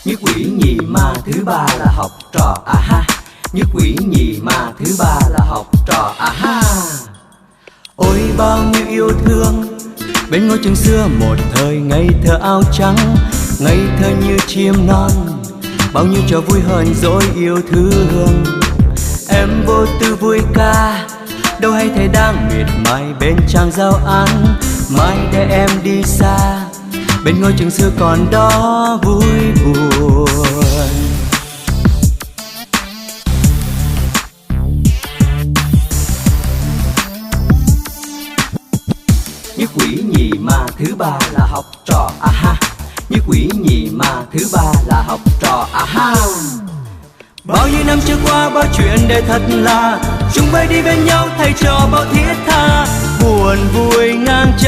Nhất quỷ nhì ma thứ ba là học trò à ha. Nhất quỷ nhì ma thứ ba là học trò à ha. Ôi bao nhiêu yêu thương bên ngôi trường xưa, một thời ngây thơ áo trắng, ngây thơ như chim non, bao nhiêu trò vui hờn dỗi yêu thương. Em vô tư vui ca, đâu hay thầy đang miệt mài bên trang giao án, mai để em đi xa, bên ngôi trường xưa còn đó vui buồn. Nhất quỷ nhì ma thứ ba là học trò à ha. Nhất quỷ nhì ma thứ ba là học trò à ha. Bao nhiêu năm trôi qua bao chuyện để thật là chung bay đi bên nhau, thầy trò bao thiết tha, buồn vui